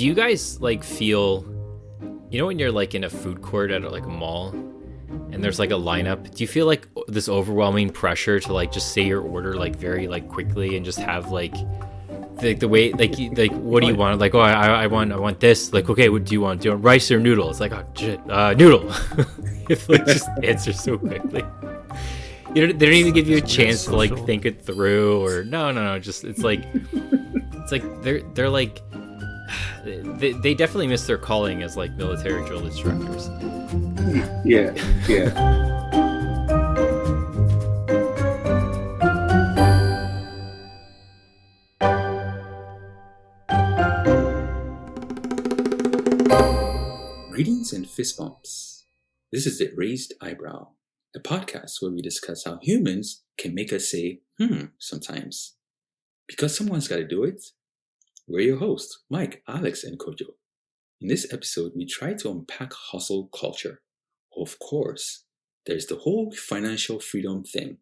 Do you guys like feel, when you're like in a food court at like a mall and there's like a lineup, do you feel like this overwhelming pressure to like just say your order like very like quickly and just have like the way like what do you want? Like, oh, I want this. Like, okay, what do you want? Do you want rice or noodle? It's like, oh shit, noodle. It's like just answer so quickly. They don't even give you a chance to like think it through, or no. Just it's like they're like they definitely miss their calling as like military drill instructors. Yeah. Greetings and fist bumps. This is the Raised Eyebrow, a podcast where we discuss how humans can make us say, sometimes. Because someone's got to do it. We're your hosts, Mike, Alex, and Kojo. In this episode, we try to unpack hustle culture. Of course, there's the whole financial freedom thing.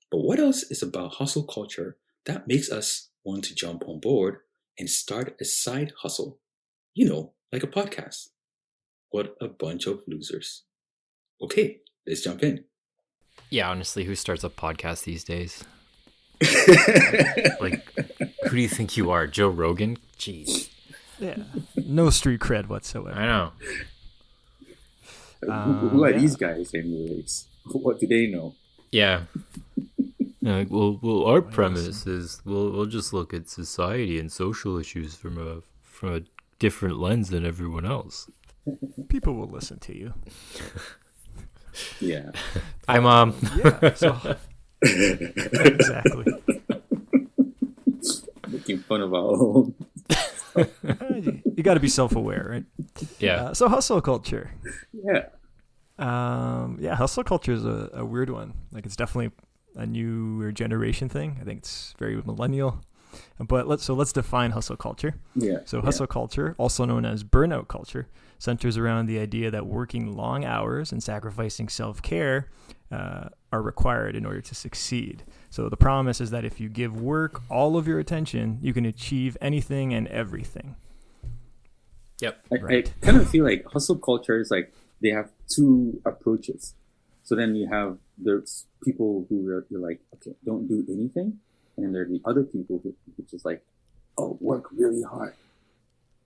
But what else is about hustle culture that makes us want to jump on board and start a side hustle? Like a podcast. What a bunch of losers. Okay, let's jump in. Yeah, honestly, who starts a podcast these days? Like, who do you think you are, Joe Rogan? Jeez. Yeah, no street cred whatsoever. I know. Who are these guys anyways? What do they know? Yeah. Well, our premise is we'll just look at society and social issues from a different lens than everyone else. People will listen to you. Yeah. Hi, Mom. Yeah. So exactly. Making fun of our own. You got to be self-aware, right? Yeah. So hustle culture. Yeah. Hustle culture is a weird one. Like, it's definitely a newer generation thing. I think it's very millennial. But let's define hustle culture. Yeah. So hustle culture, also known as burnout culture, centers around the idea that working long hours and sacrificing self-care are required in order to succeed. So the promise is that if you give work all of your attention, you can achieve anything and everything. Yep. I kind of feel like hustle culture is like they have two approaches. So then you have there's people who are like, okay, don't do anything. And then there are the other people who just like, oh, work really hard.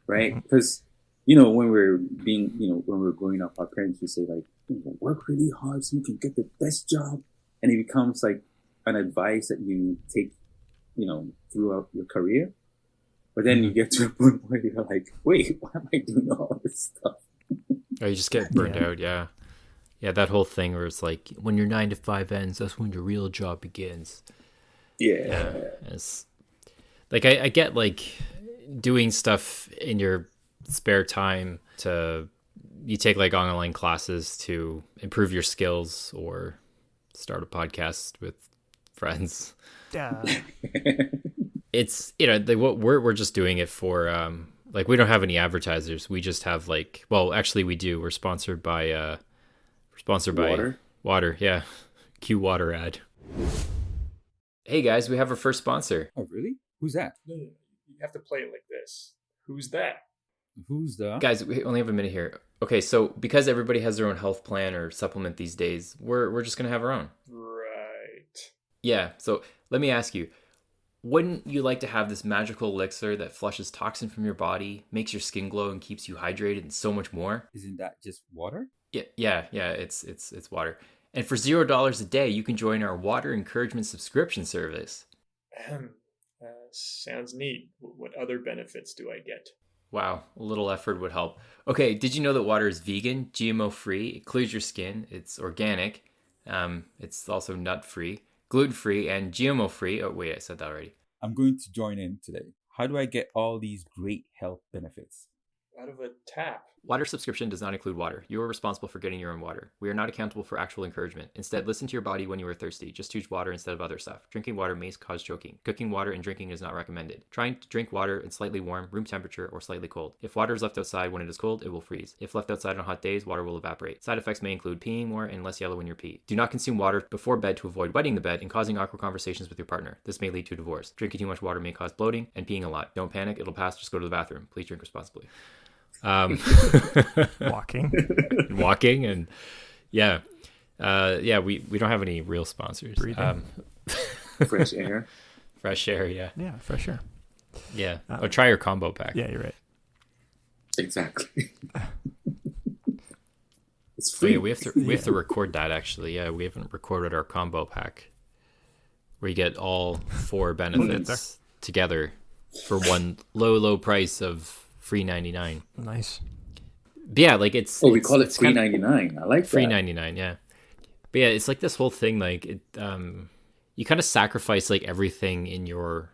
Right? Because, when we're growing up, our parents would say like, work really hard so you can get the best job. And it becomes like an advice that you take, throughout your career. But then you get to a point where you're like, wait, why am I doing all this stuff? Or you just get burned out, yeah. Yeah, that whole thing where it's like, when your 9 to 5 ends, that's when your real job begins. Yeah. It's like I get like doing stuff in your spare time you take like online classes to improve your skills or start a podcast with friends. Yeah. It's we're just doing it for like, we don't have any advertisers. We just have like, well, actually we do. We're sponsored by Water. Yeah. Q Water ad. Hey guys, we have our first sponsor. Oh, really? Who's that? No. You have to play it like this. Who's that? Who's the? Guys, we only have a minute here. Okay, so because everybody has their own health plan or supplement these days, we're just gonna have our own. Right. Yeah. So let me ask you, wouldn't you like to have this magical elixir that flushes toxin from your body, makes your skin glow, and keeps you hydrated, and so much more? Isn't that just water? Yeah. It's water. And for $0 a day, you can join our water encouragement subscription service. Sounds neat. What other benefits do I get? Wow, a little effort would help. Okay, did you know that water is vegan, GMO-free, it clears your skin, it's organic, it's also nut-free, gluten-free, and GMO-free. Oh, wait, I said that already. I'm going to join in today. How do I get all these great health benefits? Out of a tap. Water subscription does not include water. You are responsible for getting your own water. We are not accountable for actual encouragement. Instead, listen to your body when you are thirsty. Just choose water instead of other stuff. Drinking water may cause choking. Cooking water and drinking is not recommended. Try to drink water in slightly warm, room temperature, or slightly cold. If water is left outside when it is cold, it will freeze. If left outside on hot days, water will evaporate. Side effects may include peeing more and less yellow in your pee. Do not consume water before bed to avoid wetting the bed and causing awkward conversations with your partner. This may lead to divorce. Drinking too much water may cause bloating and peeing a lot. Don't panic, it'll pass. Just go to the bathroom. Please drink responsibly. Walking. And we don't have any real sponsors. Fresh air. Fresh air, yeah. Yeah, for sure. Yeah. Try your combo pack. Yeah, you're right. Exactly. It's Oh, free. yeah, we have to record that actually. Yeah, we haven't recorded our combo pack where you get all 4 benefits together for one low price of $3.99. Nice. But yeah, like it's we call it it's kind of $3.99. I like that. $3.99, yeah. But yeah, it's like this whole thing, like it you kind of sacrifice like everything in your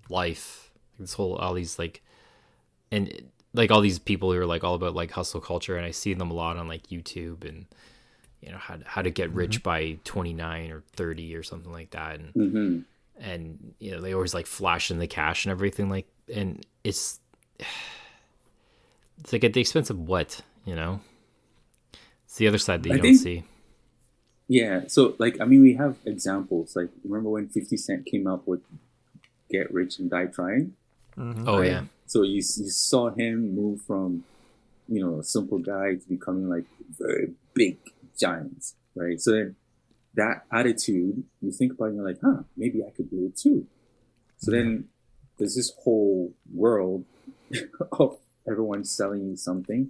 life. All these like, and like all these people who are like all about like hustle culture, and I see them a lot on like YouTube, and you know how to get rich by 29 or 30 or something like that, and you know they always like flash in the cash and everything, like, and it's like at the expense of what, you know? It's the other side that you don't see. Yeah, so like I mean, we have examples. Like remember when 50 Cent came up with "Get Rich and Die Trying"? Oh yeah. So you saw him move from, you know, a simple guy to becoming like very big giants, right? So then that attitude, you think about it, and you're like, maybe I could do it too. So then there's this whole world of everyone selling you something,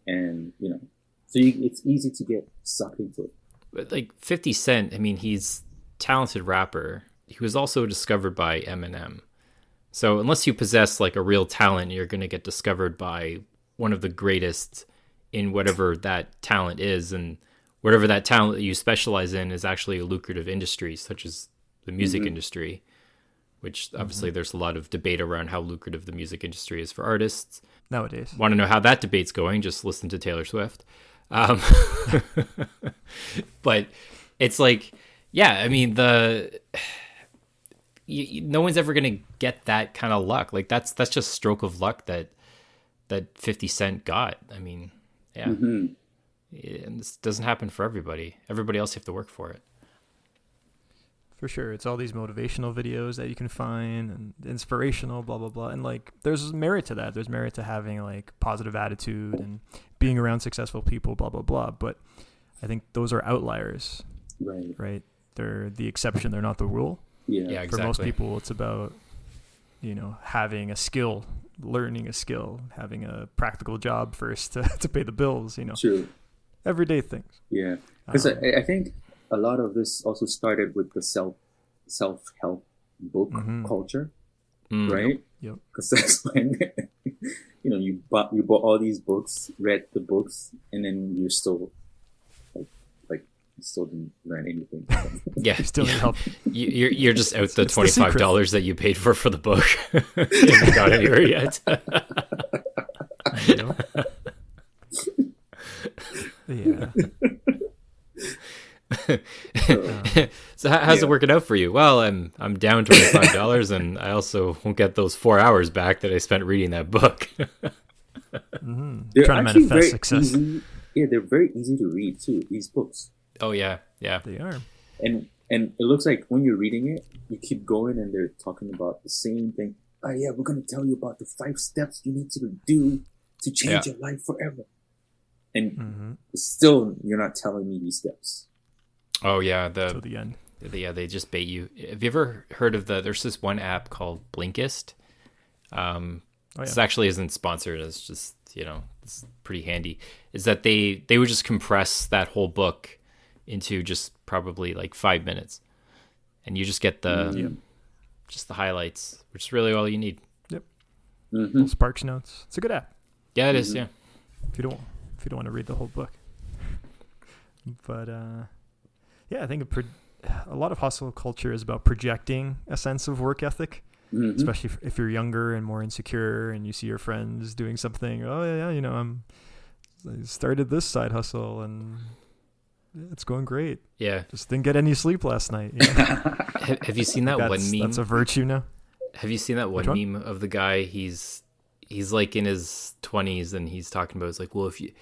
and you know, so it's easy to get sucked into it. But like 50 Cent, I mean, he's a talented rapper. He was also discovered by Eminem. So unless you possess like a real talent, you're going to get discovered by one of the greatest in whatever that talent is, and whatever that talent that you specialize in is actually a lucrative industry, such as the music industry, which obviously there's a lot of debate around how lucrative the music industry is for artists. Nowadays. Want to know how that debate's going? Just listen to Taylor Swift. But it's like, yeah, I mean, no one's ever going to get that kind of luck. Like that's just stroke of luck that 50 Cent got. I mean, yeah. And this doesn't happen for everybody. Everybody else, you have to work for it. For sure. It's all these motivational videos that you can find and inspirational, blah, blah, blah. And like, there's merit to that. There's merit to having like positive attitude and being around successful people, blah, blah, blah. But I think those are outliers, right? They're the exception. They're not the rule. Yeah, exactly. For most people, it's about, you know, having a skill, learning a skill, having a practical job first to pay the bills, you know. True. Everyday things. Yeah. Because I think a lot of this also started with the self-help book culture, right? Yep. Because that's when, you know, you bought all these books, read the books, and then you're still like you still didn't learn anything. Yeah, You still need help. You're just out the It's the secret. $25 that you paid for the book. You haven't got anywhere yet. You know? Yeah. So how's it working out for you? Well, I'm down $25, and I also won't get those 4 hours back that I spent reading that book. They're Trying to actually manifest very success. easy. Yeah, they're very easy to read too. These books, Oh yeah. They are. and it looks like when you're reading it, you keep going, and they're talking about the same thing. Oh yeah, we're gonna tell you about the 5 steps you need to do to change your life forever. And still, you're not telling me these steps. Oh yeah, Till the end. they just bait you. Have you ever heard of there's this one app called Blinkist? This actually isn't sponsored. It's just, you know, it's pretty handy. Is that they would just compress that whole book into just probably like 5 minutes, and you just get just the highlights, which is really all you need. Yep. Little Sparks Notes. It's a good app. Yeah, it is. Yeah. If you don't want to read the whole book. But yeah, I think a lot of hustle culture is about projecting a sense of work ethic Mhm. especially if you're younger and more insecure and you see your friends doing something. Oh yeah, I started this side hustle and it's going great. Yeah. Just didn't get any sleep last night. You know? Have you seen that one meme? That's a virtue now. Have you seen that one Which one? meme of the guy? He's like in his 20s and he's talking about, it's like, well, if you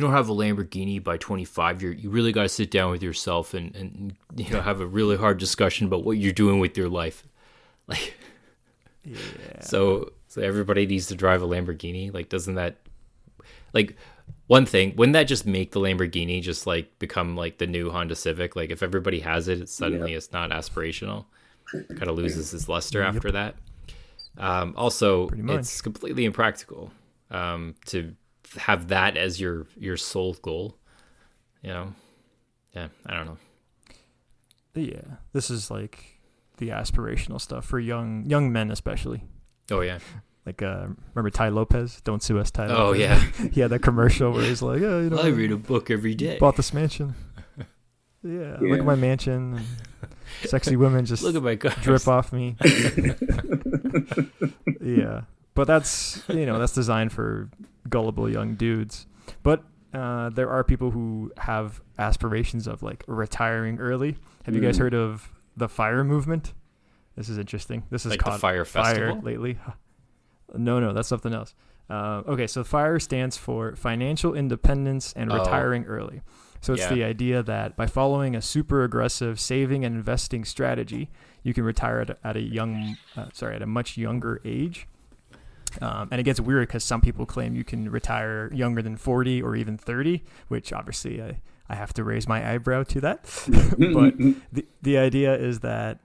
don't have a Lamborghini by 25, you really got to sit down with yourself and have a really hard discussion about what you're doing with your life. Like, Yeah. so everybody needs to drive a Lamborghini. Like, doesn't that, like, one thing, wouldn't that just make the Lamborghini just like become like the new Honda Civic? Like, if everybody has it, it's not aspirational. Kind of loses its luster after that. Also, Pretty much. it's completely impractical to have that as your sole goal. Yeah, I don't know. Yeah. This is like the aspirational stuff for young men especially. Oh yeah. Like remember Ty Lopez? Don't sue us, Ty. Oh Lopez. yeah. He had that commercial where he's like, "Yeah, I read a book every day. bought this mansion. Yeah, look Yeah. at my mansion. And sexy women just Look at my cars. drip off me." Yeah, but that's that's designed for gullible young dudes. But there are people who have aspirations of like retiring early. Have you guys heard of the FIRE movement? This is interesting. This is Like the called Fire Festival? lately. No, that's something else. Okay, so FIRE stands for Financial Independence and Oh. Retiring Early. So it's Yeah. the idea that by following a super aggressive saving and investing strategy, you can retire at a much younger age. And it gets weird because some people claim you can retire younger than 40 or even 30, which obviously I have to raise my eyebrow to that. But the idea is that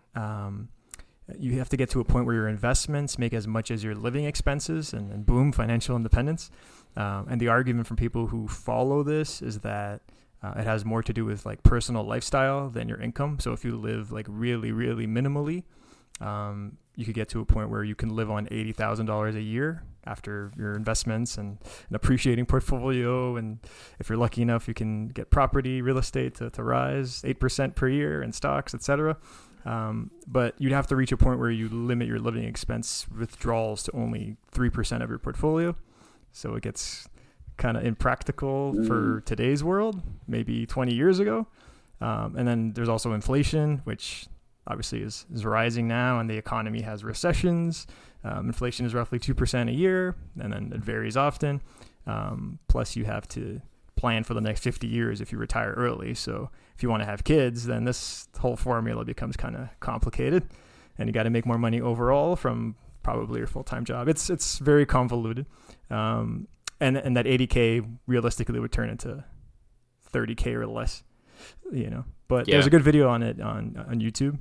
you have to get to a point where your investments make as much as your living expenses, and boom, financial independence. And the argument from people who follow this is that it has more to do with like personal lifestyle than your income. So if you live like really, really minimally, you could get to a point where you can live on $80,000 a year after your investments and an appreciating portfolio. And if you're lucky enough, you can get property, real estate to rise 8% per year and stocks, etc. But you'd have to reach a point where you limit your living expense withdrawals to only 3% of your portfolio. So it gets kind of impractical for today's world, maybe 20 years ago. And then there's also inflation, which obviously is rising now, and the economy has recessions. Inflation is roughly 2% a year, and then it varies often. Plus you have to plan for the next 50 years if you retire early. So if you want to have kids, then this whole formula becomes kind of complicated, and you got to make more money overall from probably your full-time job. It's very convoluted. And that 80K realistically would turn into 30K or less, But Yeah. there's a good video on it on YouTube.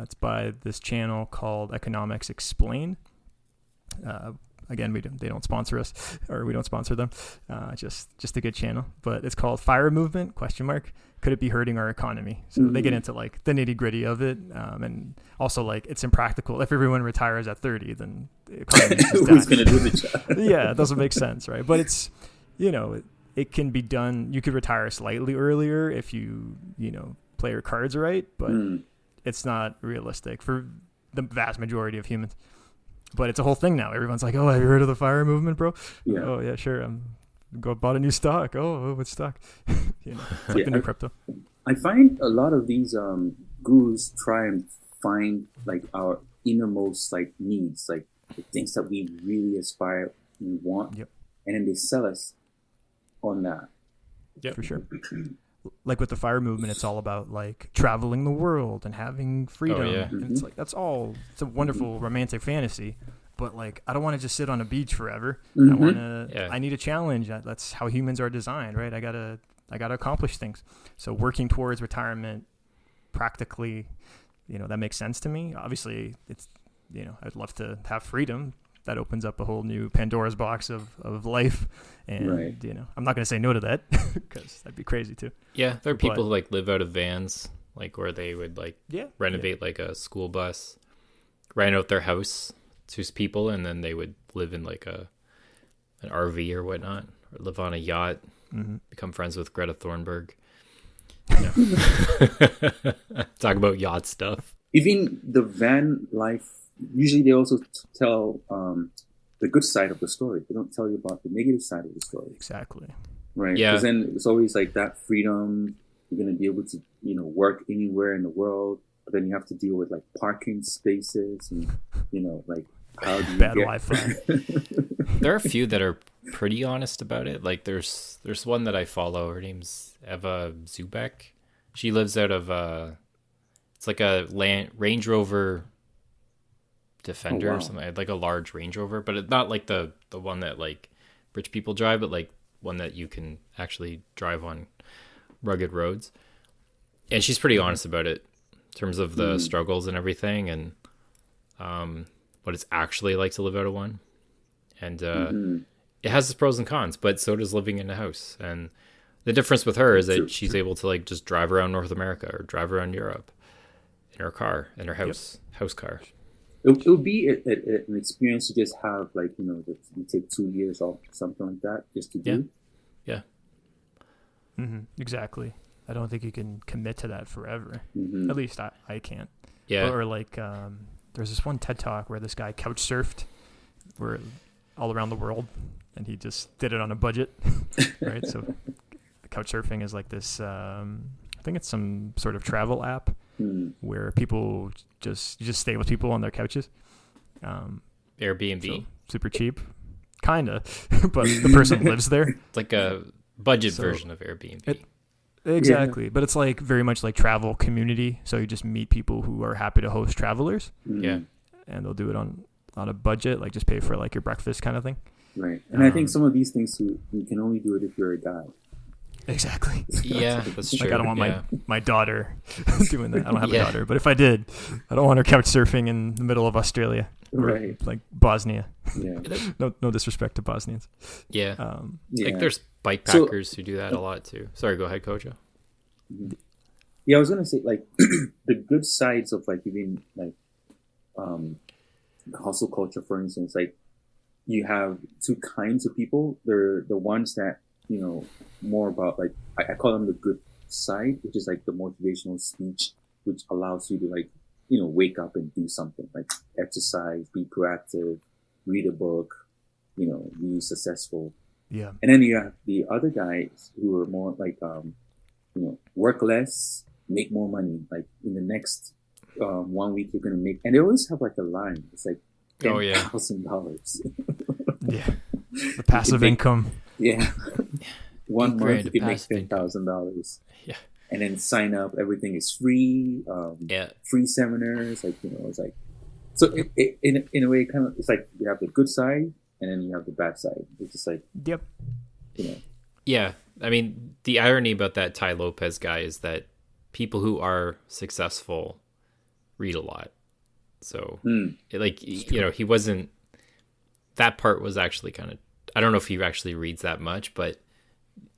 It's by this channel called Economics Explained. Again, they don't sponsor us, or we don't sponsor them. Just a good channel. But it's called FIRE Movement ? Could it be hurting our economy? So they get into like the nitty gritty of it, and also like it's impractical. If everyone retires at 30, then the economy is just Who's done. going to do the job? Yeah, it doesn't make sense, right? But it's, it can be done. You could retire slightly earlier if you play your cards right, but it's not realistic for the vast majority of humans. But it's a whole thing now. Everyone's like, "Oh, have you heard of the FIRE movement, bro?" Yeah. Oh, yeah, sure. Bought a new stock. Oh, what stock? It's like the new crypto. I find a lot of these gurus try and find like our innermost like needs, like the things that we really aspire, we want, Yep. and then they sell us on that. For sure. Like with the FIRE movement, it's all about like traveling the world and having freedom. Oh, yeah. And it's like it's a wonderful romantic fantasy, but like I don't want to just sit on a beach forever. I need a challenge. That's how humans are designed, right? I gotta accomplish things. So working towards retirement, practically, that makes sense to me. Obviously, it's I'd love to have freedom. That opens up a whole new Pandora's box of life, and Right. I'm not gonna say no to that because that'd be crazy too. Yeah, there are people But- who like live out of vans, like where they would like Yeah, renovate like a school bus, rent out their house to people, and then they would live in like an RV or whatnot, or live on a yacht, become friends with Greta Thunberg. Talk about yacht stuff. Even the van life usually they also tell the good side of the story. They don't tell you about the negative side of the story, Exactly. right? Yeah. Because then it's always like that freedom. You're gonna be able to, work anywhere in the world, but then you have to deal with like parking spaces and, like how do you Bad get Wi-Fi. There are a few that are pretty honest about it. Like there's one that I follow. Her name's Eva Zubek. She lives out of it's like a Range Rover Defender wow. or something, like a large Range Rover, but it's not like the one that like rich people drive, but like one that you can actually drive on rugged roads. And she's pretty honest about it in terms of the struggles and everything, and what it's actually like to live out of one. And it has its pros and cons, but so does living in a house. And the difference with her is that she's able to like just drive around North America or drive around Europe in her car, in her house car. It would be an experience to just have, like, that you take 2 years off, something like that, just to do. Yeah. Exactly. I don't think you can commit to that forever. Mm-hmm. At least I can't. Yeah. Or like, there's this one TED Talk where this guy couch surfed all around the world, and he just did it on a budget, right? So couch surfing is like this, I think it's some sort of travel app where people you just stay with people on their couches. Airbnb. So super cheap. Kinda, but the person lives there. It's like a budget So version of Airbnb. Exactly. But it's like very much like travel community. So you just meet people who are happy to host travelers, Yeah. and they'll do it on a budget, like just pay for like your breakfast kind of thing. Right. And I think some of these things you can only do it if you're a guy. Exactly. Yeah, that's true. Like I don't want yeah. my daughter doing that. I don't have Yeah. a daughter, but if I did, I don't want her couch surfing in the middle of Australia or Right. like Bosnia. Yeah. No disrespect to Bosnians. Yeah. Yeah. Like there's bikepackers who do that a lot too. Sorry, go ahead, Kojo. Yeah, I was gonna say, like, the good sides of, like, even like the hustle culture, for instance. Like, you have two kinds of people. They're the ones that, more about, like, I call them the good side, which is like the motivational speech, which allows you to, like, wake up and do something, like exercise, be proactive, read a book, be successful. Yeah. And then you have the other guys who are more like, work less, make more money. Like, in the next 1 week, you're going to make, and they always have like a line. It's like Oh, yeah. $10,000. Yeah. The passive make- income. Yeah. 1 Grand month, you can make passive income. $10,000. Yeah. And then sign up. Everything is free. Yeah. Free seminars. Like, it's like, so in a way, kind of, it's like you have the good side and then you have the bad side. It's just like, Yep. Yeah. I mean, the irony about that Ty Lopez guy is that people who are successful read a lot. So, he wasn't, that part was actually kind of, I don't know if he actually reads that much, but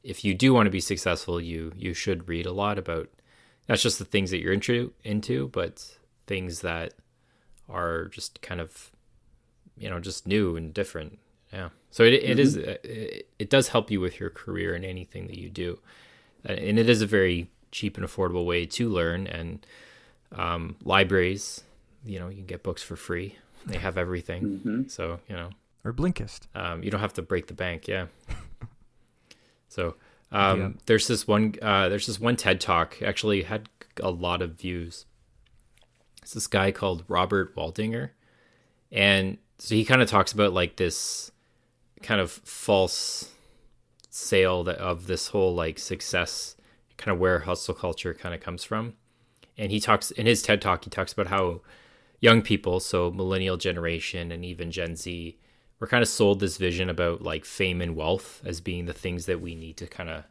if you do want to be successful, you should read a lot about not just the things that you're into, but things that are just kind of, just new and different. Yeah. So it does help you with your career and anything that you do. And it is a very cheap and affordable way to learn. And libraries, you can get books for free. They have everything. So, Or Blinkist. you don't have to break the bank. Yeah. So there's this one TED Talk, actually had a lot of views. It's this guy called Robert Waldinger. And so he kind of talks about like this kind of false sale of this whole like success, kind of where hustle culture kind of comes from. And he talks in his TED Talk, he talks about how young people, so millennial generation and even Gen Z, we're kind of sold this vision about like fame and wealth as being the things that we need to kind of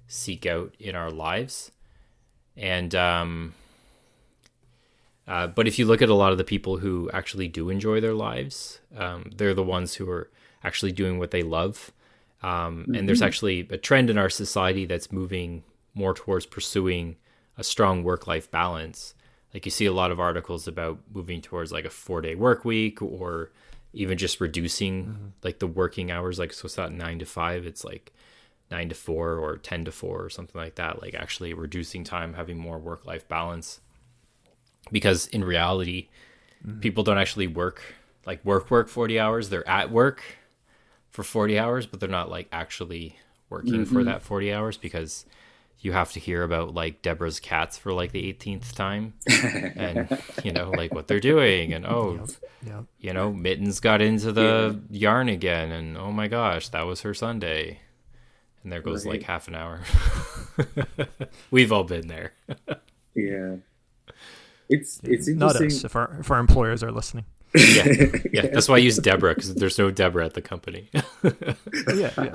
seek out in our lives. And but if you look at a lot of the people who actually do enjoy their lives, they're the ones who are actually doing what they love. And there's actually a trend in our society that's moving more towards pursuing a strong work-life balance. Like you see a lot of articles about moving towards like a 4-day work week, or even just reducing like the working hours. Like, so it's not 9 to 5, it's like 9 to 4 or 10 to 4 or something like that. Like actually reducing time, having more work-life balance. Because in reality, People don't actually work 40 hours. They're at work for 40 hours, but they're not like actually working for that 40 hours because you have to hear about like Deborah's cats for like the 18th time and like what they're doing and Mittens got into the yarn again and oh my gosh, that was her Sunday. And there goes like half an hour. We've all been there. Yeah. It's interesting. Not us, if our employers are listening. Yeah. That's why I use Deborah, because there's no Deborah at the company. Yeah.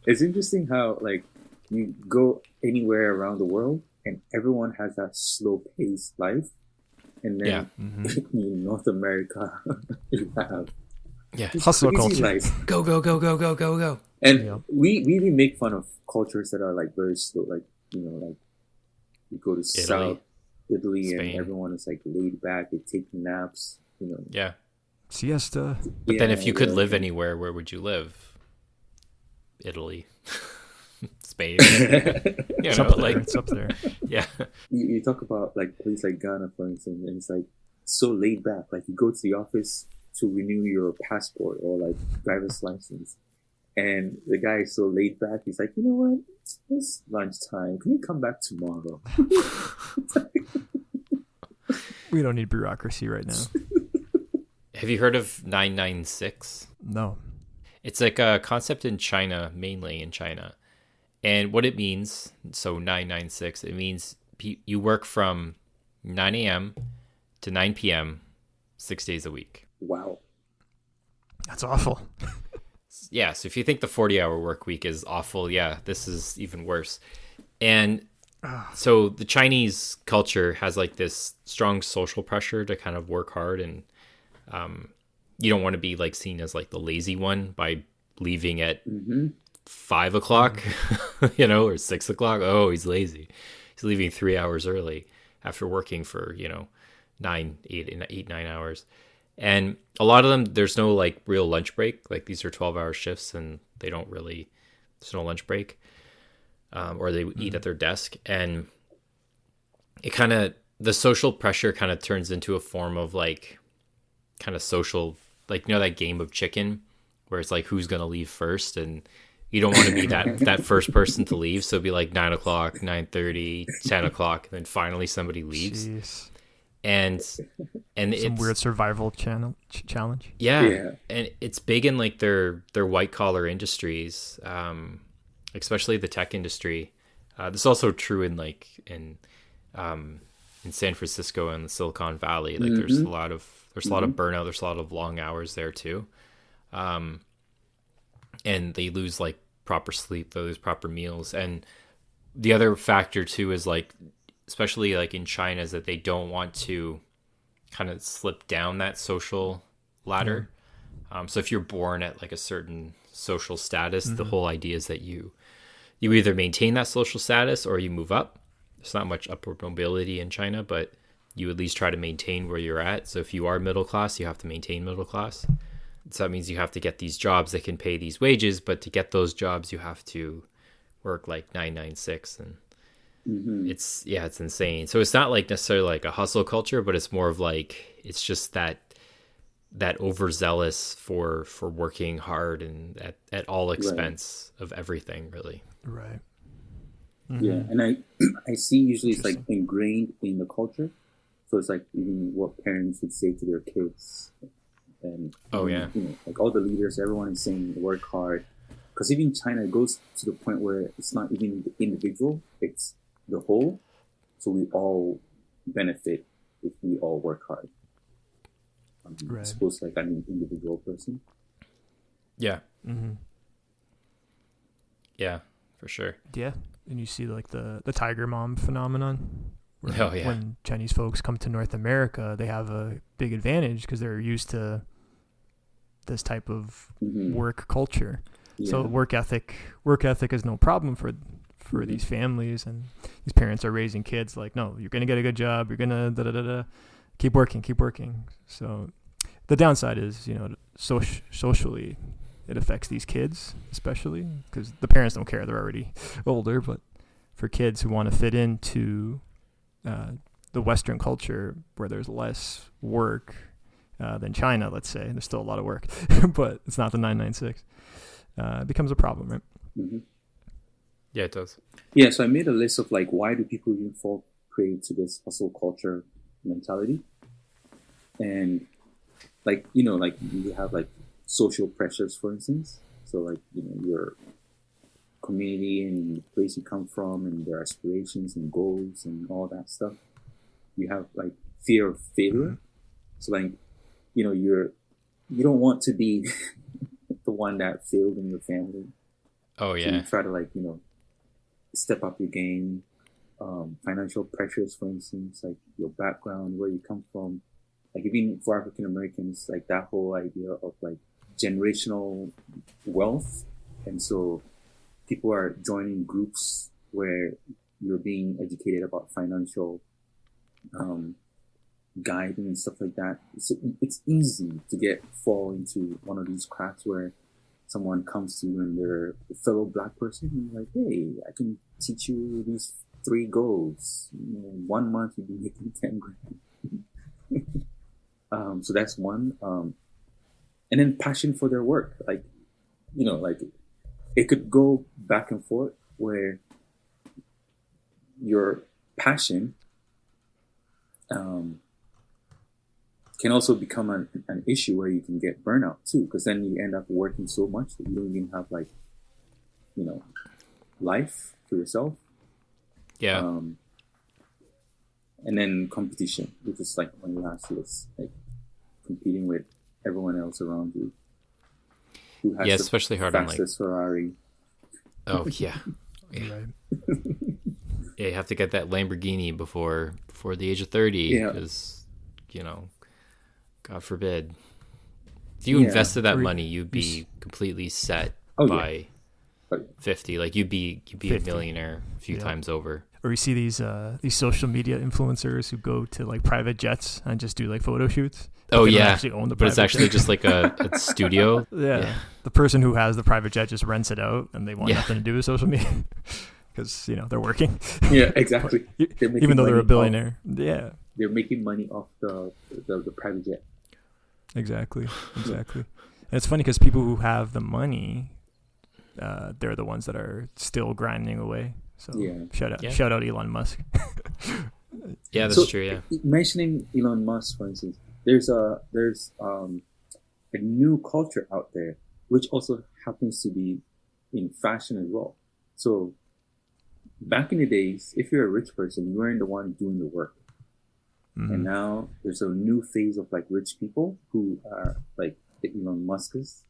It's interesting how like you go anywhere around the world and everyone has that slow paced life, and then in North America you have hustle culture. Life. Go. And we really make fun of cultures that are like very slow, like like you go to South Italy Spain. And everyone is like laid back, they take naps, Yeah. Siesta. But then if you could live anywhere, where would you live? Italy. Spain. It's up there. Yeah. You talk about like a place like Ghana, for instance, and it's like so laid back. Like you go to the office to renew your passport or like driver's license. And the guy is so laid back. He's like, you know what? It's lunchtime. Can you come back tomorrow? We don't need bureaucracy right now. Have you heard of 996? No. It's like a concept in China, mainly in China. And what it means, so 996, it means you work from 9 a.m. to 9 p.m. 6 days a week. Wow. That's awful. Yeah, so if you think the 40-hour work week is awful, yeah, this is even worse. And so the Chinese culture has like this strong social pressure to kind of work hard, and you don't want to be like seen as like the lazy one by leaving at 5 o'clock, or 6 o'clock. Oh, he's lazy. He's leaving 3 hours early after working for, 9 hours. And a lot of them, there's no like real lunch break. Like these are 12-hour shifts and they don't really, there's no lunch break. Or they eat at their desk. And it kind of, the social pressure kind of turns into a form of like kind of social, like, that game of chicken where it's like, who's going to leave first? And you don't want to be that first person to leave. So it'd be like 9 o'clock, 9:30, 10 o'clock. And then finally somebody leaves. Jeez. And some weird survival challenge. Yeah. And it's big in like their white collar industries, especially the tech industry. This is also true in San Francisco and the Silicon Valley. Like there's a lot of burnout. There's a lot of long hours there too. And they lose like proper sleep. They lose proper meals. And the other factor too is like, especially like in China, is that they don't want to kind of slip down that social ladder. So if you're born at like a certain social status, the whole idea is that you either maintain that social status or you move up. There's not much upward mobility in China, but you at least try to maintain where you're at. So if you are middle class, you have to maintain middle class. So that means you have to get these jobs that can pay these wages, but to get those jobs, you have to work like 996 and it's insane. So it's not like necessarily like a hustle culture, but it's more of like, it's just that overzealous for working hard and at all expense of everything, really. Right. Yeah. And I see usually it's like ingrained in the culture. So it's like even what parents would say to their kids. And like all the leaders, everyone is saying work hard. Because even China, it goes to the point where it's not even the individual, it's the whole. So we all benefit if we all work hard. Right. As opposed to like an individual person. Yeah. Yeah, for sure. Yeah. And you see like the tiger mom phenomenon. Where when Chinese folks come to North America, they have a big advantage because they're used to this type of work culture. Yeah. So work ethic is no problem for these families, and these parents are raising kids like, no, you're gonna get a good job, you're gonna keep working. So the downside is, socially it affects these kids, especially because the parents don't care, they're already older. But for kids who want to fit into the the Western culture where there's less work than China, let's say. There's still a lot of work, but it's not the 996. It becomes a problem, right? Mm-hmm. Yeah, it does. Yeah, so I made a list of like why do people even fall prey to this hustle culture mentality, and like like you have like social pressures, for instance. So like your community and the place you come from and their aspirations and goals and all that stuff. You have like fear of failure. So like you don't want to be the one that failed in your family. Oh So yeah. you try to like step up your game. Financial pressures, for instance, like your background, where you come from. Like even for African Americans, like that whole idea of like generational wealth. And so people are joining groups where you're being educated about financial guiding and stuff like that. So it's easy to fall into one of these cracks where someone comes to you and they're a fellow Black person and you're like, hey, I can teach you these 3 goals. 1 month you'll be making 10 grand. So that's one. And then passion for their work. Like, like it could go back and forth where your passion can also become an issue where you can get burnout too, because then you end up working so much that you don't even have like, life for yourself. Yeah. And then competition, which is like on the last list, like competing with everyone else around you. Who has Yeah, the especially hard on like. fastest Ferrari. Oh yeah. Yeah. Right. Yeah, you have to get that Lamborghini before the age of 30, Yeah. because God forbid, if you Yeah. invested that Or money, you'd be completely set Oh, yeah. by Oh, yeah. 50. Like you'd be a 50. millionaire a few Yeah. times over. Or you see these social media influencers who go to like private jets and just do like photo shoots. Oh They don't yeah, actually own the but it's private actually jet. just like a studio. Yeah. The person who has the private jet just rents it out, and they want Yeah. nothing to do with social media because they're working. Yeah, exactly. They're making Even though they're a money billionaire. Yeah. They're making money off the private jet. Exactly. And it's funny because people who have the money, they're the ones that are still grinding away. So Yeah. shout out Elon Musk. Yeah, that's So, true. Yeah. Mentioning Elon Musk, for instance, there's a new culture out there, which also happens to be in fashion as well. So back in the days, if you're a rich person, you weren't the one doing the work. Mhm. And now there's a new phase of like rich people who are like the Elon Muskers,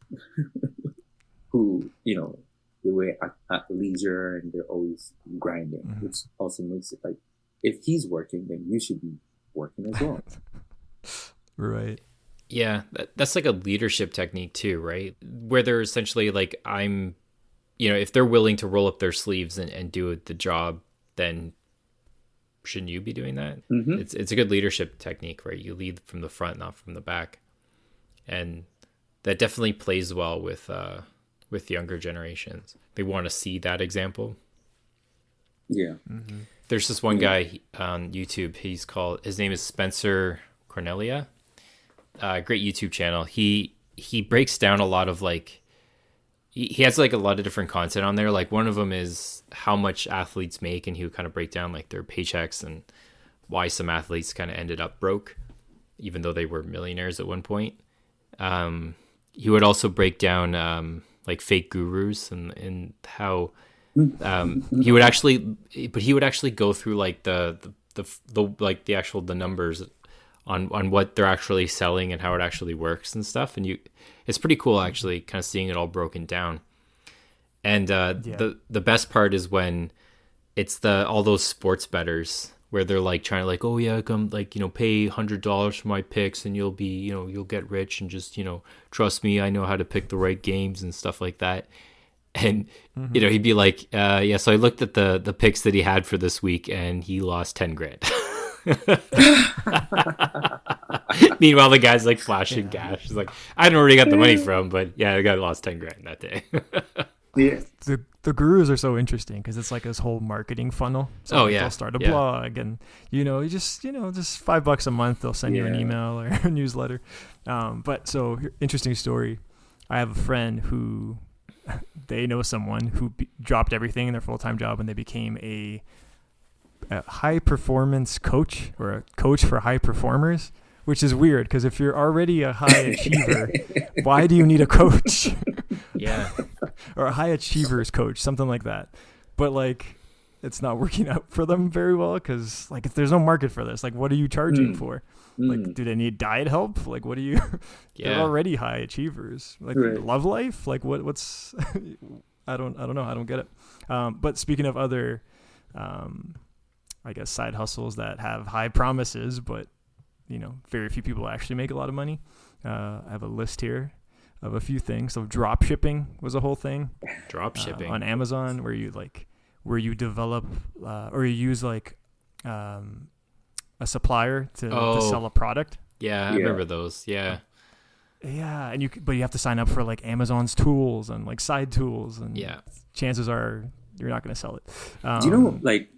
who, they were at leisure and they're always grinding, Mhm. which also makes it like, if he's working, then you should be working as well. Right. Yeah, that's like a leadership technique too, right? Where they're essentially like, if they're willing to roll up their sleeves and do the job, then shouldn't you be doing that? Mm-hmm. It's a good leadership technique, right? You lead from the front, not from the back, and that definitely plays well with younger generations. They want to see that example. Yeah. Mm-hmm. There's this one guy on YouTube. His name is Spencer Cornelia. Great YouTube channel. He breaks down a lot of like, he has like a lot of different content on there. Like one of them is how much athletes make, and he would kind of break down like their paychecks and why some athletes kind of ended up broke, even though they were millionaires at one point. He would also break down like fake gurus and how he would actually go through like the numbers on what they're actually selling and how it actually works and stuff. And it's pretty cool actually kind of seeing it all broken down. And the best part is when it's all those sports bettors where they're like trying to like, oh yeah, come like, pay $100 for my picks and you'll be, you'll get rich, and just, trust me, I know how to pick the right games and stuff like that. And, he'd be like, yeah, so I looked at the picks that he had for this week and he lost 10 grand. Meanwhile, the guy's like flashing cash. He's like, I don't know where he got the money from, but yeah, the guy lost 10 grand that day. Yeah. The the gurus are so interesting because it's like this whole marketing funnel. So Oh, like, yeah. they'll start a Yeah. blog, and you just $5 a month they'll send you an Yeah. email or a newsletter. But so interesting story. I have a friend who they know someone who dropped everything in their full-time job and they became a high performance coach, or a coach for high performers, which is weird because if you're already a high achiever, why do you need a coach? Yeah. Or a high achievers coach, something like that. But like, it's not working out for them very well because like if there's no market for this, like what are you charging for? Like, do they need diet help? Like, what do you? They're Yeah. already high achievers. Like, Right. love life. Like, what's? I don't know. I don't get it. But speaking of other, I guess side hustles that have high promises, but very few people actually make a lot of money. I have a list here of a few things. So drop shipping was a whole thing Drop shipping. on Amazon, where you develop or you use like a supplier to Oh. sell a product. Yeah, I Yeah. remember those. Yeah. Yeah, but you have to sign up for like Amazon's tools and like side tools, and Yeah. chances are you're not going to sell it. Do you know, like,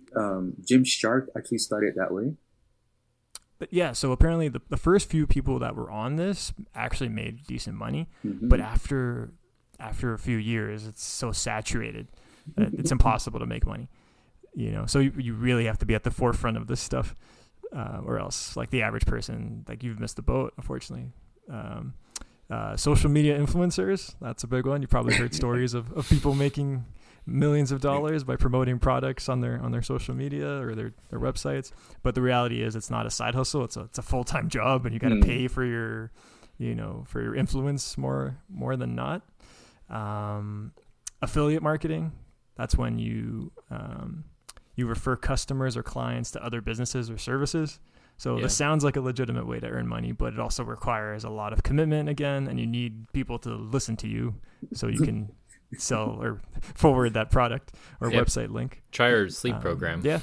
Jim Shark actually started that way? But yeah, so apparently the first few people that were on this actually made decent money, Mhm. but after a few years, it's so saturated that it's impossible to make money. So you really have to be at the forefront of this stuff, or else, like the average person, like you've missed the boat, unfortunately. Social media influencers, that's a big one. You probably heard stories of people making millions of dollars by promoting products on their social media or their websites. But the reality is it's not a side hustle. It's a full-time job, and you got to pay for your, for your influence more than not. Affiliate marketing, that's when you refer customers or clients to other businesses or services. So Yeah. this sounds like a legitimate way to earn money, but it also requires a lot of commitment again, and you need people to listen to you so you can sell or forward that product or Yep. website link. Try our sleep program. Yeah.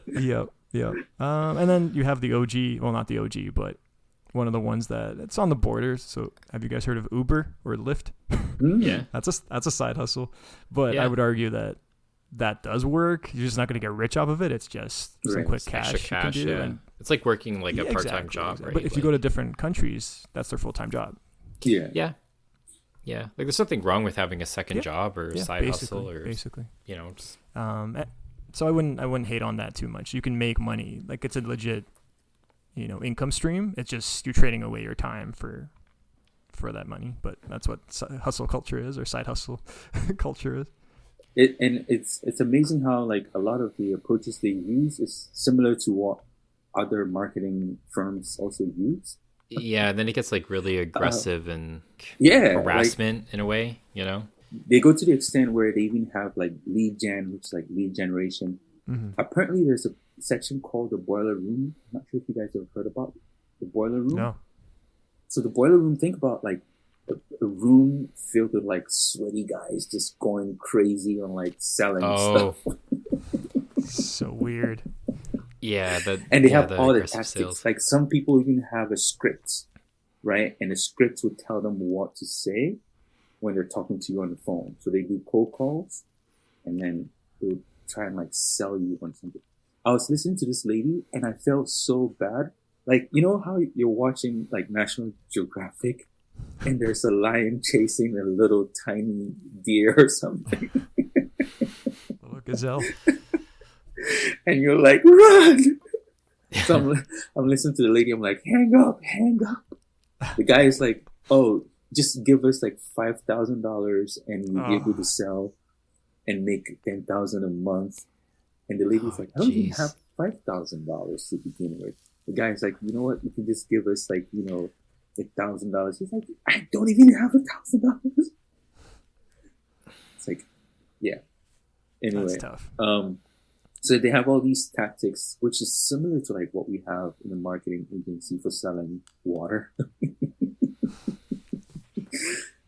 Yep. And then you have the OG, well, not the OG, but one of the ones that it's on the borders. So have you guys heard of Uber or Lyft? Yeah. That's a side hustle, but Yeah. I would argue that does work. You're just not going to get rich off of it. It's just some Right. quick cash, Extra cash. you can do. Yeah. And It's like working like a Yeah, part-time exactly, job, exactly. right? But if you go to different countries, that's their full-time job. Yeah. Yeah. Yeah. Like there's nothing wrong with having a second Yeah. job or Yeah, side hustle or basically. just So I wouldn't hate on that too much. You can make money. Like it's a legit, income stream. It's just you're trading away your time for that money. But that's what hustle culture is, or side hustle culture is. It's amazing how like a lot of the approaches they use is similar to what other marketing firms also use. yeah, then it gets like really aggressive and Yeah, harassment in a way, they go to the extent where they even have like lead gen, which is like lead generation. Mm-hmm. Apparently, there's a section called the boiler room. I'm not sure if you guys have heard about the boiler room. No. So the boiler room, think about like a room filled with like sweaty guys just going crazy on like selling Oh. stuff. So weird. Yeah, And they have all the aggressive tactics. sales. Like some people even have a script, right? And the script would tell them what to say when they're talking to you on the phone. So they do cold calls and then they would try and like sell you on something. I was listening to this lady and I felt so bad. Like, you know how you're watching like National Geographic and there's a lion chasing a little tiny deer or something Little gazelle. and you're like, run! So I'm listening to the lady. I'm like, hang up. The guy is like, oh, just give us like $5,000 and we give you the sell and make $10,000 a month. And the lady's like, I don't even jeez. have $5,000 to begin with. The guy's like, you know what? You can just give us like, like $1,000. He's like, I don't even have $1,000. It's like, yeah. Anyway, That's tough. so they have all these tactics, which is similar to like what we have in a marketing agency for selling water.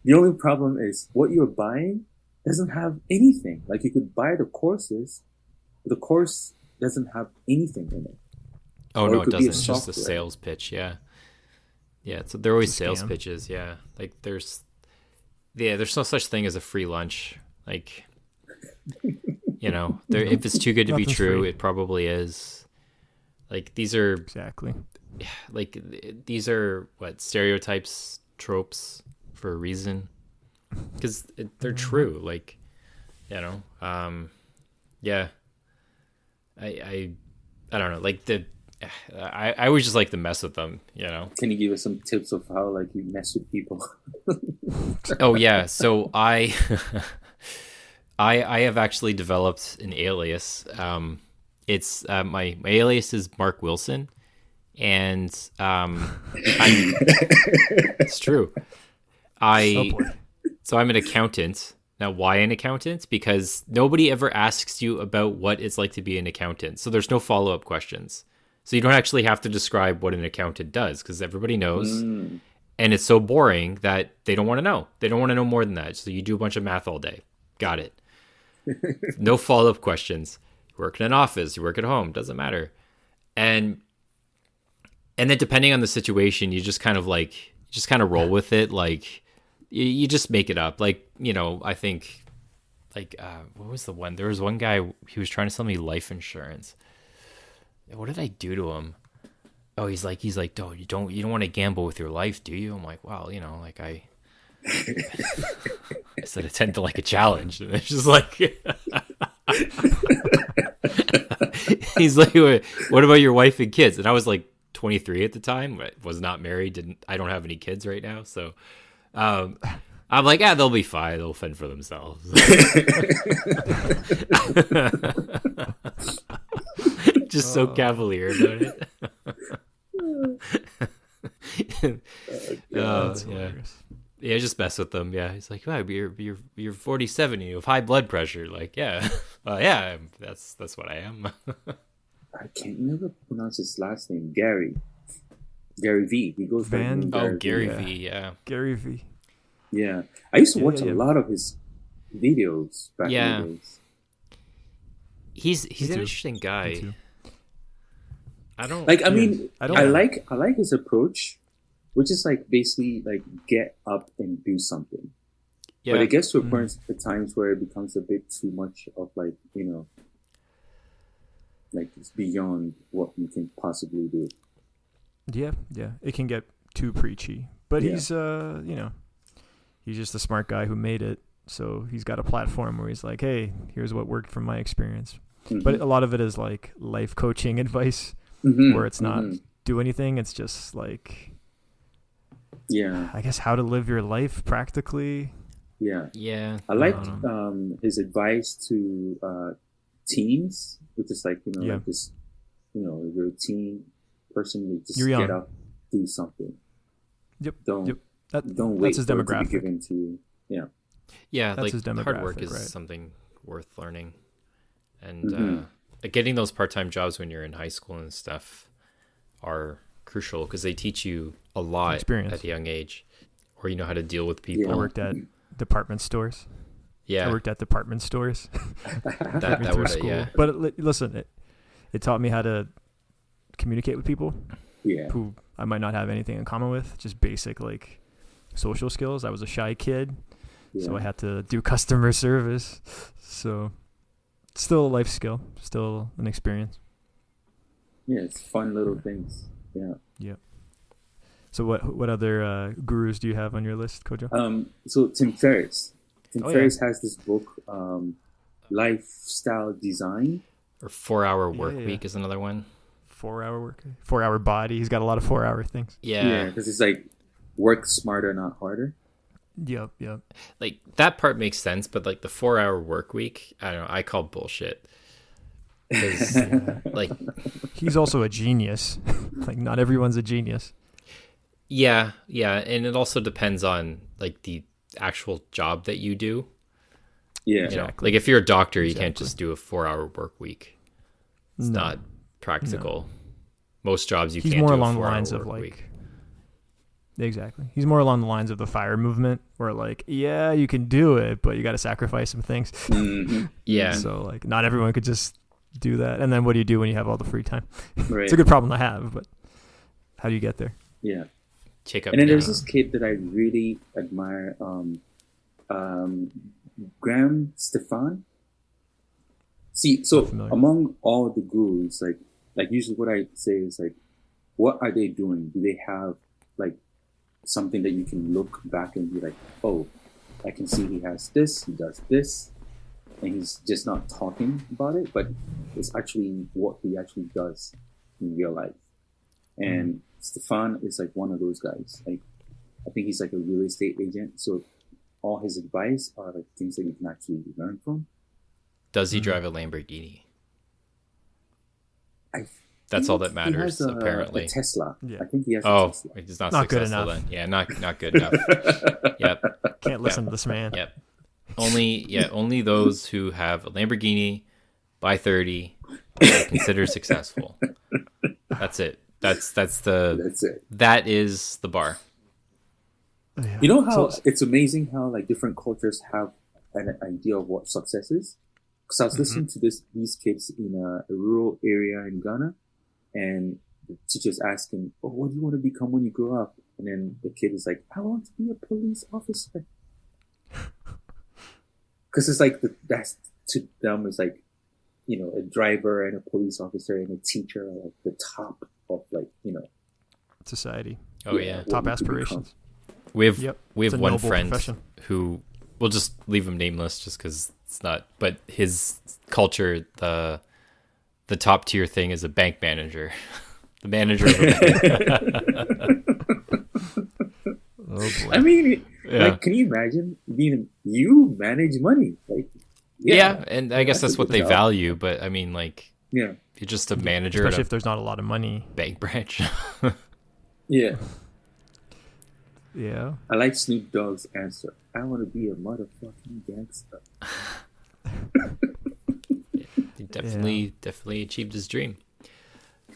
The only problem is what you're buying doesn't have anything. Like you could buy the courses, but the course doesn't have anything in it. Oh Or no, it it could be a doesn't. It's just a software. sales pitch. Yeah, yeah. So they're always It's a sales scam. pitches. Yeah, like there's Yeah, there's no such thing as a free lunch. Like, there if it's too good to be Nothing's true, free. it probably is. Like these are Exactly. these are what stereotypes, tropes for a reason, because they're true. Like, yeah. I don't know. Like I always just like to mess with them. Can you give us some tips of how like you mess with people? Oh yeah. So I have actually developed an alias. It's my alias is Mark Wilson, and it's true. Oh boy. So I'm an accountant. Now, why an accountant? Because nobody ever asks you about what it's like to be an accountant. So there's no follow-up questions. So you don't actually have to describe what an accountant does, because everybody knows. And it's so boring that they don't want to know. They don't want to know more than that. So you do a bunch of math all day. Got it. No follow-up questions. You work in an office, you work at home, doesn't matter. And then depending on the situation, you just kind of roll with it. Like you just make it up. Like, I think what was the one? There was one guy, he was trying to sell me life insurance. What did I do to him? Oh, he's like, "Oh, you don't want to gamble with your life, do you?" I'm like, "Well, I said attempt to like a challenge." And it's just like he's like, "What about your wife and kids?" And I was like 23 at the time, but was not married. I don't have any kids right now. So I'm like, they'll be fine. They'll fend for themselves. Just so cavalier about it. That's Yeah. hilarious. Yeah, just mess with them. Yeah, he's like, "Wow, you're 47. You have high blood pressure." Like, yeah, yeah, that's what I am. I can't never pronounce his last name. Gary V. He goes by the name Oh, Gary Gary V. V. Yeah, Gary V. Yeah, I used to Yeah, watch yeah. a lot of his videos back Yeah. in the days. he's Me an too. interesting Me guy. too. I don't Like, I mean, I don't- I like his approach, which is like basically like get up and do something. Yeah, But it gets to a point at times where it becomes a bit too much of like, like it's beyond what you can possibly do. Yeah. It can get too preachy, but Yeah. he's he's just a smart guy who made it. So he's got a platform where he's like, "Hey, here's what worked from my experience." But a lot of it is like life coaching advice, Mhm, where it's not mhm. do anything. It's just like, Yeah, I guess, how to live your life practically. yeah. yeah. I liked don't his advice to teens, which is like, Yeah. like this, if you're a teen person, you just You're get young. up, do something. Yep. Don't Yep. don't wait That's his for it to be demographic. given to you. Yeah. Yeah, That's his like hard work demographic, is right. something worth learning, and Mhm. getting those part-time jobs when you're in high school and stuff are crucial, because they teach you a lot Experience. at a young age, or you know how to deal with I people. worked at department stores. Yeah, I worked at department stores. that through would school. yeah. But listen, it taught me how to communicate with people Yeah. who I might not have anything in common with. Just basic like social skills. I was a shy kid, so I had to do customer service. So still a life skill, still an experience. Yeah, it's fun little things. Yeah. So what other gurus do you have on your list, Kojo? So Tim Ferriss. Tim Oh, yeah. Ferriss has this book, Lifestyle Design. Or 4-hour work Yeah. week is another one. 4-hour work, 4-hour body. He's got a lot of 4-hour things. Yeah, Because it's like work smarter, not harder. Yep. like that part makes sense, but like the 4-hour work week, I don't know. I call bullshit. 'Cause, like, He's also a genius. Like not everyone's a genius. yeah, and it also depends on like the actual job that you do. Yeah. Exactly. Like if you're a doctor, you can't Exactly. just do a 4-hour work week. It's No. not practical. Most jobs you He's can't more do a along the 4-hour lines of work like week. exactly. He's more along the lines of the FIRE movement, where like, yeah, you can do it, but you got to sacrifice some things. Mhm. Yeah, So like, not everyone could just do that. And then what do you do when you have all the free time? Right. It's a good problem to have, but how do you get there? Yeah. take up. And then there's yeah. this kid that I really admire, Graham Stefan. See, so familiar. among all the gurus, like usually what I say is like, what are they doing? Do they have like something that you can look back and be like, oh, I can see he has this, he does this, and he's just not talking about it, but it's actually what he actually does in real life. And Stefan is like one of those guys. Like, I think he's like a real estate agent, so all his advice are like things that you can actually learn from. Does he drive a Lamborghini? I That's all that think matters, he has apparently. a Tesla. Yeah. I think he has a Oh, Tesla. it's not Not good successful enough. then. Yeah, not good enough. Yep. Can't listen to this man. Yep. Only those who have a Lamborghini by 30 are considered successful. That's it. That's it. that is the bar. Yeah. You know how So- it's amazing how like different cultures have an idea of what success is? Because I was listening to these kids in a rural area in Ghana, and the teacher's asking, "Oh, what do you want to become when you grow up?" And then the kid is like, "I want to be a police officer." Because it's like that's to them is like, you know, a driver and a police officer and a teacher are like the top of like, you know, Society. Oh Yeah. yeah. What Top you could aspirations. We have Yep. we It's have a one noble friend profession. who we'll just leave him nameless just because it's not. But his culture, the top tier thing is a bank manager, the manager of a bank. Oh boy. I mean, Yeah. like, can you imagine being you manage money? Like, Yeah, and I guess that's that's a what good they job. value. But I mean, like, yeah, you're just a manager Especially at if there's not a lot of money. a bank branch. yeah. Yeah. I like Snoop Dogg's answer. I want to be a motherfucking gangster. He definitely achieved his dream.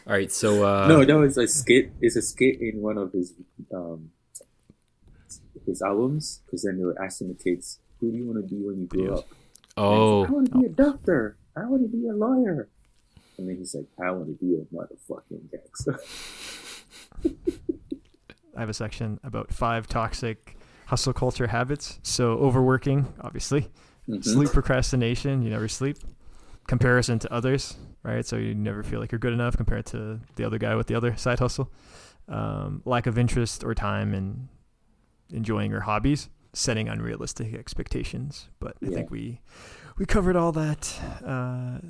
All right, so No, that was a skit. It's a skit in one of his albums. Because then they were asking the kids, "Who do you want to be when you grow Videos. up?" oh, I want to be a doctor. I want to be a lawyer. And then he's like, "I want to be a motherfucking gangster." I have a section about 5 toxic hustle culture habits. So overworking, obviously. Mhm. Sleep procrastination, you never sleep. Comparison to others, right? So you never feel like you're good enough compared to the other guy with the other side hustle. Lack of interest or time in enjoying your hobbies. Setting unrealistic expectations. But I Yeah. think we covered all that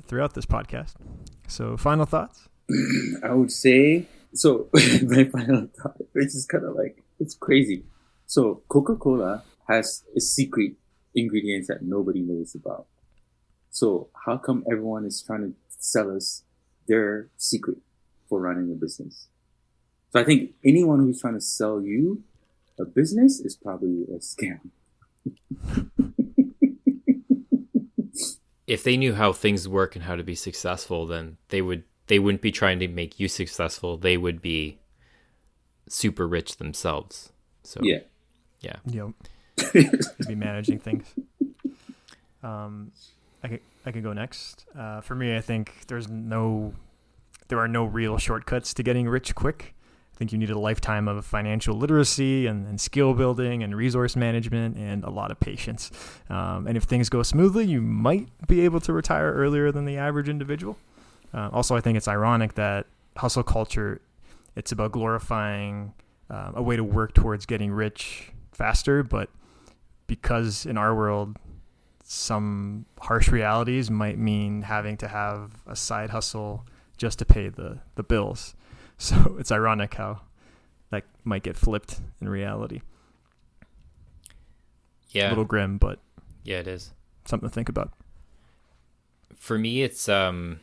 throughout this podcast. So final thoughts? I would say so. My final thought, which is kind of like it's crazy. So Coca-Cola has a secret ingredients that nobody knows about. So how come everyone is trying to sell us their secret for running a business? So I think anyone who's trying to sell you a business is probably a scam. if they knew how things work and how to be successful, then they wouldn't be trying to make you successful. They would be super rich themselves. So Yeah. Yep. You'd be managing things. I could go next. For me, I think there are no real shortcuts to getting rich quick. I think you need a lifetime of financial literacy and skill building and resource management and a lot of patience. And if things go smoothly, you might be able to retire earlier than the average individual. Also, I think it's ironic that hustle culture, it's about glorifying a way to work towards getting rich faster, but because in our world, some harsh realities might mean having to have a side hustle just to pay the bills. So it's ironic how that might get flipped in reality. yeah, A little grim, but yeah, it is. something to think about. For me, it's I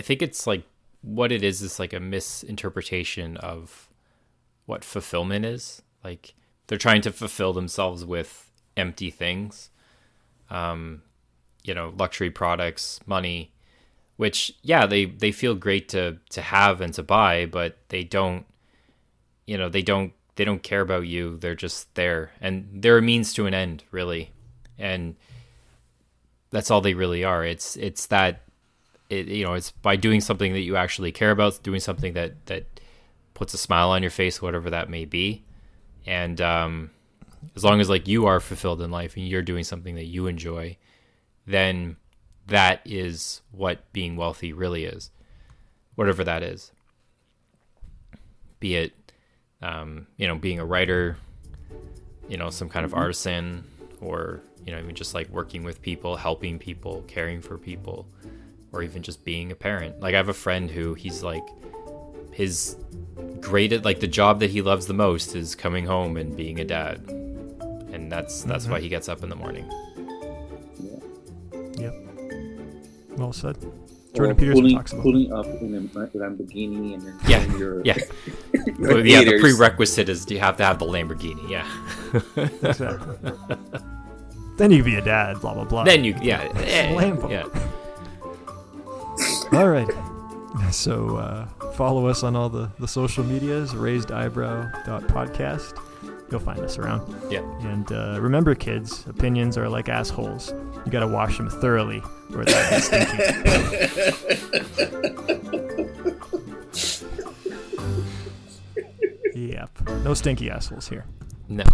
think it's like what it is like a misinterpretation of what fulfillment is. Like they're trying to fulfill themselves with empty things, luxury products, money, which they feel great to have and to buy, but they don't care about you. They're just there, and they're a means to an end, really, and that's all they really are. It's by doing something that you actually care about, doing something that puts a smile on your face, whatever that may be, and as long as like you are fulfilled in life and you're doing something that you enjoy, then that is what being wealthy really is, whatever that is. Be it, being a writer, some kind of artisan, or, even just like working with people, helping people, caring for people, or even just being a parent. Like I have a friend who he's like, his greatest, like the job that he loves the most is coming home and being a dad. And that's why he gets up in the morning. Yep. Well said. Or Jordan Peterson talks about pulling up in a Lamborghini and then Yeah, your yeah. your Well, yeah, the haters. prerequisite is you have to have the Lamborghini. Yeah. exactly. Then you can be a dad. Blah blah blah. Then you, yeah, Lambo. yeah. All right. So follow us on all the social medias. RaisedEyebrow.podcast. You'll find us around. Yeah. And remember, kids, opinions are like assholes. You got to wash them thoroughly, or they're stinky. Yep. No stinky assholes here. No.